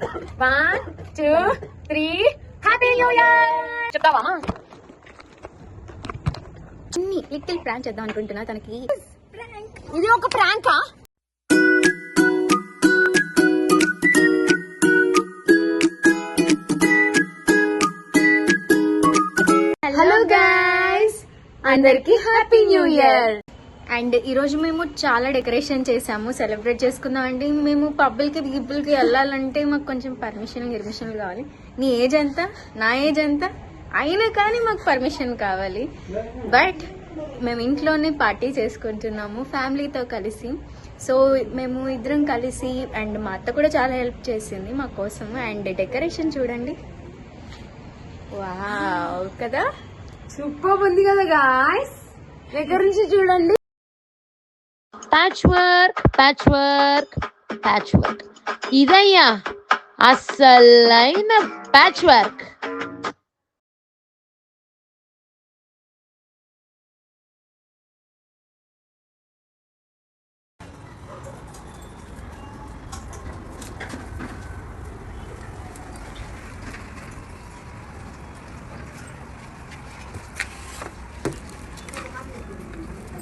1 2 3 happy new year చెప్తావా? Little prank చేద్దాం అనుకుంటున్నా తనకి. ఇది ఒక ప్రాంకా? హలో గైస్, అందరికి హ్యాపీ న్యూ ఇయర్. అండ్ ఈ రోజు మేము చాలా డెకరేషన్ చేసాము, సెలబ్రేట్ చేసుకుందాం అండి. మేము పబ్బులకి గిబ్బులకి వెళ్ళాలంటే మాకు కొంచెం పర్మిషన్ కావాలి. నీ ఏజ్ ఎంత, నా ఏజ్ ఎంత అయినా కానీ మాకు పర్మిషన్ కావాలి. బట్ మేము ఇంట్లోనే పార్టీ చేసుకుంటున్నాము ఫ్యామిలీతో కలిసి. సో మేము ఇద్దరం కలిసి, అండ్ మా అత్త కూడా చాలా హెల్ప్ చేసింది మా కోసం. అండ్ డెకరేషన్ చూడండి, వావ్ కదా, సూపర్ ఉంది కదా గాయ్స్. దగ్గర నుంచి చూడండి. ప్యాచ్ వర్క్ ఇదయ్యా అసలైన ప్యాచ్ వర్క్.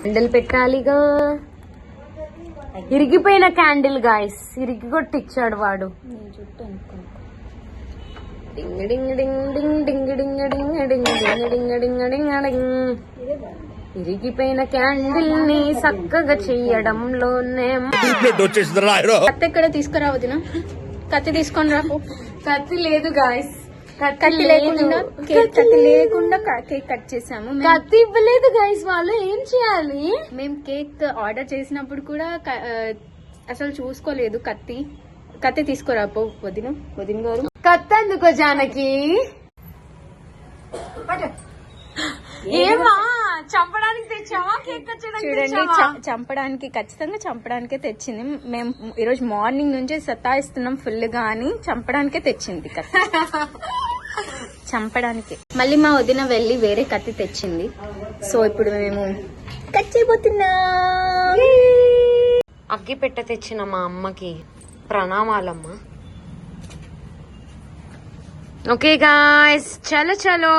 క్యాండిల్ పెట్టాలిగా. ఇరిగిపోయిన క్యాండిల్ గాయస్, ఇరిగి కొట్టిచ్చాడు వాడు. డింగ్ డింగ్ డింగ్ డింగ్ డింగ్ డింగ్ డింగ్ డింగ్ డింగ్ డింగ్ డింగ్ డింగ్ డింగ్. ఇరిగిపోయిన క్యాండిల్ ని చక్కగా చెయ్యడంలోనే. కత్తి ఎక్కడ తీసుకురావద్దునా? కత్తి తీసుకొని రాకు. కత్తి లేదు గాయస్, కత్తి లేకుండా కేక్ కట్ చేసాము. కత్తి ఇవ్వలేదు గైస్, వాళ్ళు ఏం చేయాలి? మేము కేక్ ఆర్డర్ చేసినప్పుడు కూడా అసలు చూసుకోలేదు. కత్తి తీసుకురాపో వదిన గారు. కత్తి అందుకో జానకి. ఏమా చంపడానికి తెచ్చావా? కేక్ చూడండి, చంపడానికి, ఖచ్చితంగా చంపడానికే తెచ్చింది. మేము ఈరోజు మార్నింగ్ నుంచి సతాయిస్తున్నాం ఫుల్ గా అని చంపడానికే తెచ్చింది కత్తి. చంపడానికి. మళ్ళీ మా వదిన వెళ్ళి వేరే కత్తి తెచ్చింది. సో ఇప్పుడు మేము కట్ చేయబోతున్నాం. అగ్గి పెట్ట తెచ్చిన మా అమ్మకి ప్రణామాలమ్మా. ఓకే గాయ్స్, చలో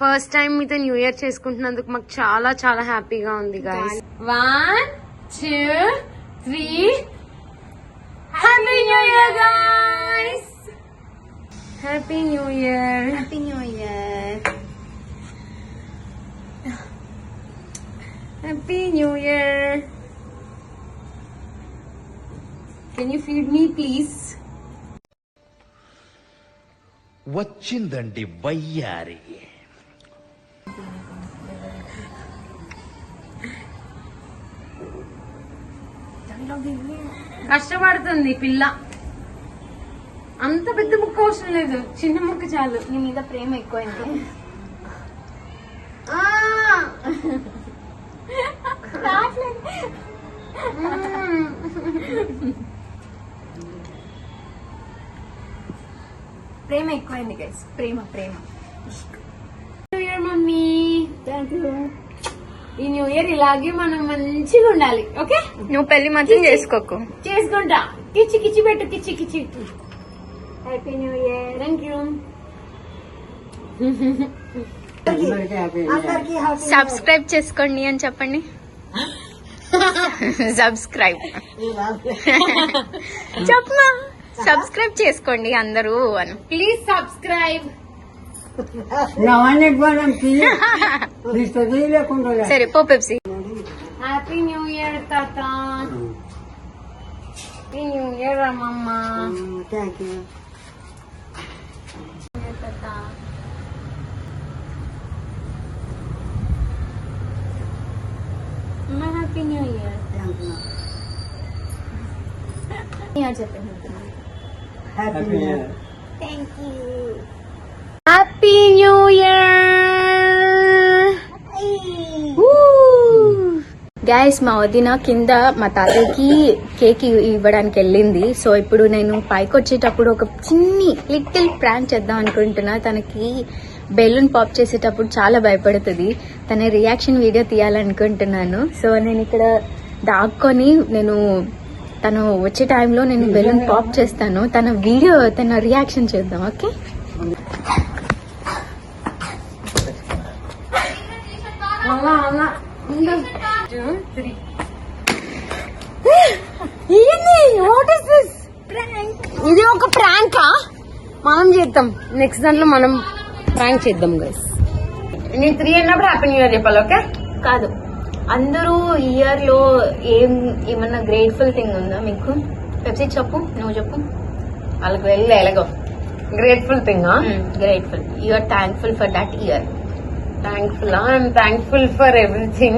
ఫస్ట్ టైం మీతో న్యూ ఇయర్ చేసుకుంటున్నందుకు మాకు చాలా చాలా హ్యాపీగా ఉంది guys. 1 2 3 happy new year guys. Happy new year. Happy new year. Happy new year. Can you feed me please? వచ్చిందండి వయ్యారి. కష్టపడుతుంది పిల్ల. అంత పెద్ద ముక్క అవసరం లేదు, చిన్న ముక్క చాలు. నీ మీద ప్రేమ ఎక్కువైంది. ప్రేమ ఎక్కువైంది guys, Prema. New year mummy. Thank you. ఈ న్యూ ఇయర్ ఇలాగే మనం మంచిగా ఉండాలి. ఓకే, నువ్వు పెళ్లి మాత్రం చేసుకోకు. చేసుకుంటా. కిచ్చి పెట్టు, కిచ్చి. Happy new year. Thank you. Subscribe చేసుకోండి అని చెప్పండి. సబ్స్క్రైబ్ చెప్పమా. సబ్స్క్రైబ్ చేసుకోండి అందరూ అని. Please subscribe. సరే పో పెప్సీ. హ్యాపీ న్యూ ఇయర్ తాత. హ్యాపీ న్యూ ఇయర్ అమ్మమ్మ. Thank you. Happy new year. చెప్పండి. Thank you. Happy new year guys. మా వదిన కింద మా తాతయ్యకి కేక్ ఇవ్వడానికి వెళ్ళింది. సో ఇప్పుడు నేను పైకి వచ్చేటప్పుడు ఒక చిన్ని లిటిల్ ప్రాంక్ చేద్దాం అనుకుంటున్నా. తనకి బెలూన్ పాప్ చేసేటప్పుడు చాలా భయపడుతుంది. తన రియాక్షన్ వీడియో తీయాలనుకుంటున్నాను. సో నేను ఇక్కడ దాక్కొని నేను తను వచ్చే టైంలో నేను బెలూన్ పాప్ చేస్తాను. తన రియాక్షన్ చేద్దాం. ఓకే, ఇది ఒక ప్రాంకా? మనం చేద్దాం నెక్స్ట్ దాంట్లో, మనం ప్రాంక్ చేద్దాం గైస్. నేను 3 అన్నప్పుడు హ్యాపీ న్యూ ఇయర్ చెప్పాలి. ఓకే కాదు, అందరూ ఇయర్ లో ఏమన్నా గ్రేట్ఫుల్ థింగ్ ఉందా మీకు? పెప్సీ చెప్పు, నువ్వు చెప్పు. వాళ్ళకి వెళ్ళి ఎలాగో grateful thing. Grateful, you are thankful for that year. Thankful. I'm thankful for everything.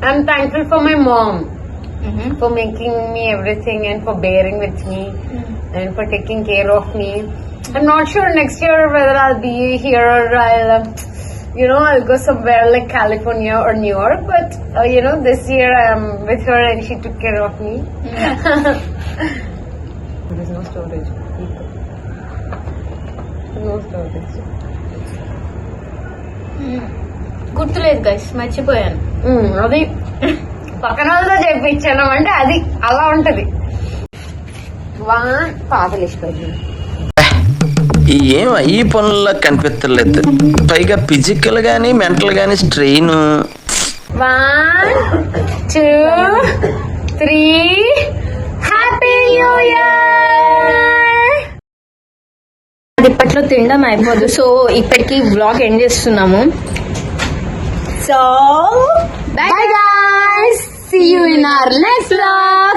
I'm thankful for my mom, for making me everything and for bearing with me and for taking care of me. I'm not sure next year whether I'll be here or I'll go somewhere like California or New York. But this year I'm with her and she took care of me. There's no storage. No storage. గుర్తులేదు guys, మర్చిపోయాను. అది పక్కన వాళ్ళతో చెప్పించాను అంటే అది అలా ఉంటది. పాతలు ఇష్టపడి ఏం ఈ పనుల్లో కనిపించలేదు. పైగా ఫిజికల్ గానీ మెంటల్ గానీ స్ట్రెయిన్. 1 2 3 happy new year. ఇప్పట్లో తినడం అయిపోదు, సో ఇప్పటికి బ్లాగ్ ఎండ్ చేస్తున్నాము. So bye guys, see you in our next vlog.